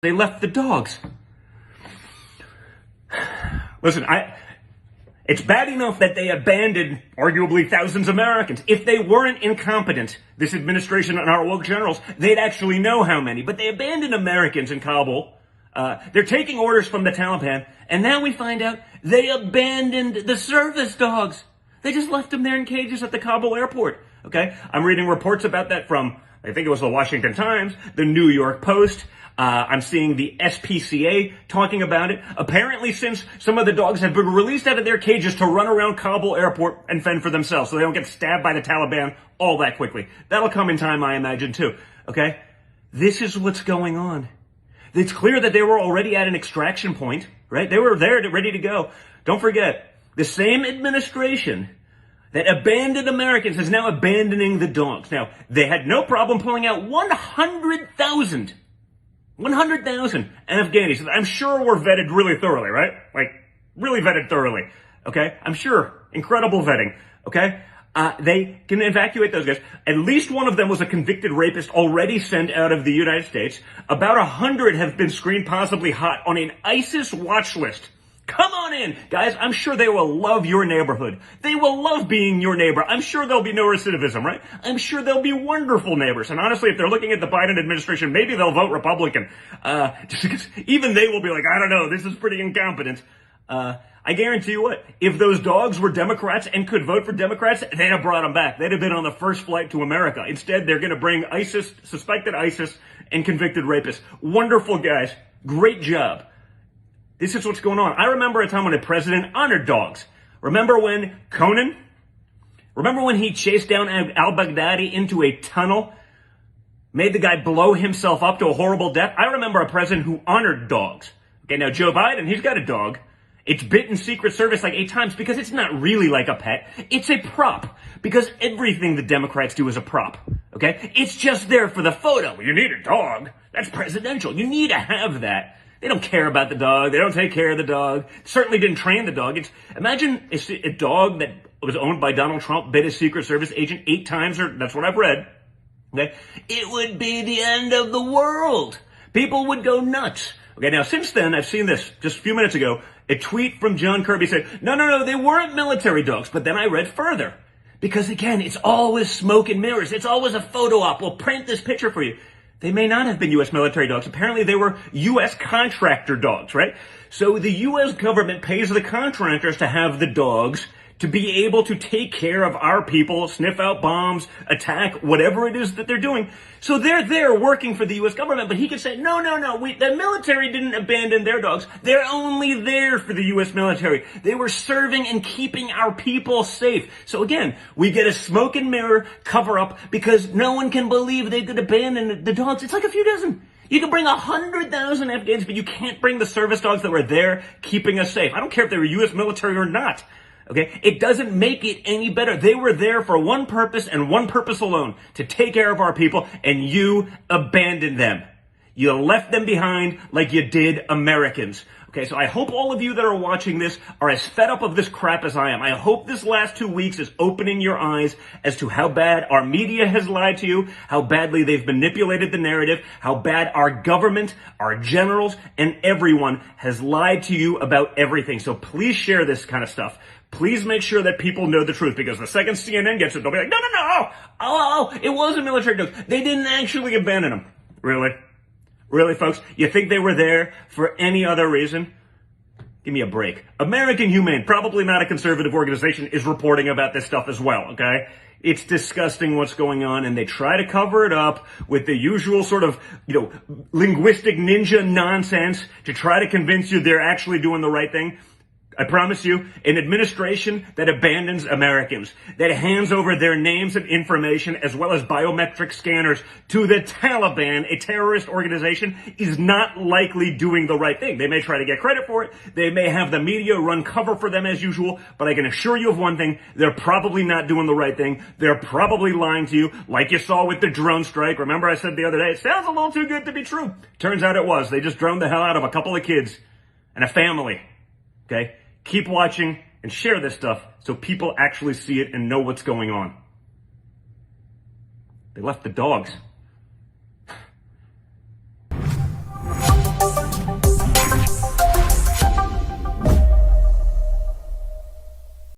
They left the dogs. Listen, it's bad enough that they abandoned arguably thousands of Americans. If they weren't incompetent, this administration and our woke generals, they'd actually know how many. But they abandoned Americans in Kabul. They're taking orders from the Taliban. And now we find out they abandoned the service dogs. They just left them there in cages at the Kabul airport. Okay? I'm reading reports about that from, I think it was the Washington Times, the New York Post. I'm seeing the SPCA talking about it. Apparently, since some of the dogs have been released out of their cages to run around Kabul airport and fend for themselves so they don't get stabbed by the Taliban all that quickly. That'll come in time, I imagine, too. Okay? This is what's going on. It's clear that they were already at an extraction point, right? They were there ready to go. Don't forget, the same administration that abandoned Americans is now abandoning the dogs. Now, they had no problem pulling out 100,000 Afghanis. I'm sure were vetted really thoroughly, right? Like, really vetted thoroughly. Okay? I'm sure. Incredible vetting. Okay? They can evacuate those guys. At least one of them was a convicted rapist already sent out of the United States. About 100 have been screened possibly hot on an ISIS watch list. Come on in, guys. I'm sure they will love your neighborhood. They will love being your neighbor. I'm sure there'll be no recidivism, right? I'm sure they'll be wonderful neighbors. And honestly, if they're looking at the Biden administration, maybe they'll vote Republican. Just because even they will be like, I don't know, this is pretty incompetent. I guarantee you what, if those dogs were Democrats and could vote for Democrats, they'd have brought them back. They'd have been on the first flight to America. Instead, they're going to bring suspected ISIS and convicted rapists. Wonderful guys. Great job. This is what's going on. I remember a time when a president honored dogs. Remember when Conan? Remember when he chased down al-Baghdadi into a tunnel? Made the guy blow himself up to a horrible death? I remember a president who honored dogs. Okay, now Joe Biden, he's got a dog. It's bitten Secret Service like 8 times because it's not really like a pet. It's a prop. Because everything the Democrats do is a prop. Okay? It's just there for the photo. You need a dog. That's presidential. You need to have that. They don't care about the dog. They don't take care of the dog. Certainly didn't train the dog. Imagine a dog that was owned by Donald Trump bit a Secret Service agent 8 times, or that's what I've read. Okay? It would be the end of the world. People would go nuts. Okay, now since then, I've seen this just a few minutes ago. A tweet from John Kirby said, no, they weren't military dogs. But then I read further. Because again, it's always smoke and mirrors. It's always a photo op. We'll print this picture for you. They may not have been U.S. military dogs. Apparently they were U.S. contractor dogs, right? So the U.S. government pays the contractors to have the dogs to be able to take care of our people, sniff out bombs, attack, whatever it is that they're doing. So they're there working for the U.S. government, but he could say, no, the military didn't abandon their dogs. They're only there for the U.S. military. They were serving and keeping our people safe. So again, we get a smoke and mirror cover up because no one can believe they could abandon the dogs. It's like a few dozen. You can bring 100,000 Afghans, but you can't bring the service dogs that were there keeping us safe. I don't care if they were U.S. military or not. Okay? It doesn't make it any better. They were there for one purpose and one purpose alone, to take care of our people, and you abandoned them. You left them behind like you did Americans. Okay, so I hope all of you that are watching this are as fed up of this crap as I am. I hope this last 2 weeks is opening your eyes as to how bad our media has lied to you, how badly they've manipulated the narrative, how bad our government, our generals, and everyone has lied to you about everything. So please share this kind of stuff. Please make sure that people know the truth, because the second CNN gets it, they'll be like, no, it wasn't military dogs. They didn't actually abandon them. Really? Really, folks? You think they were there for any other reason? Give me a break. American Humane, probably not a conservative organization, is reporting about this stuff as well, okay? It's disgusting what's going on, and they try to cover it up with the usual sort of, linguistic ninja nonsense to try to convince you they're actually doing the right thing. I promise you, an administration that abandons Americans, that hands over their names and information as well as biometric scanners to the Taliban, a terrorist organization, is not likely doing the right thing. They may try to get credit for it. They may have the media run cover for them as usual, but I can assure you of one thing, they're probably not doing the right thing. They're probably lying to you, like you saw with the drone strike. Remember I said the other day, it sounds a little too good to be true. Turns out it was. They just droned the hell out of a couple of kids and a family. Okay? Keep watching and share this stuff so people actually see it and know what's going on. They left the dogs.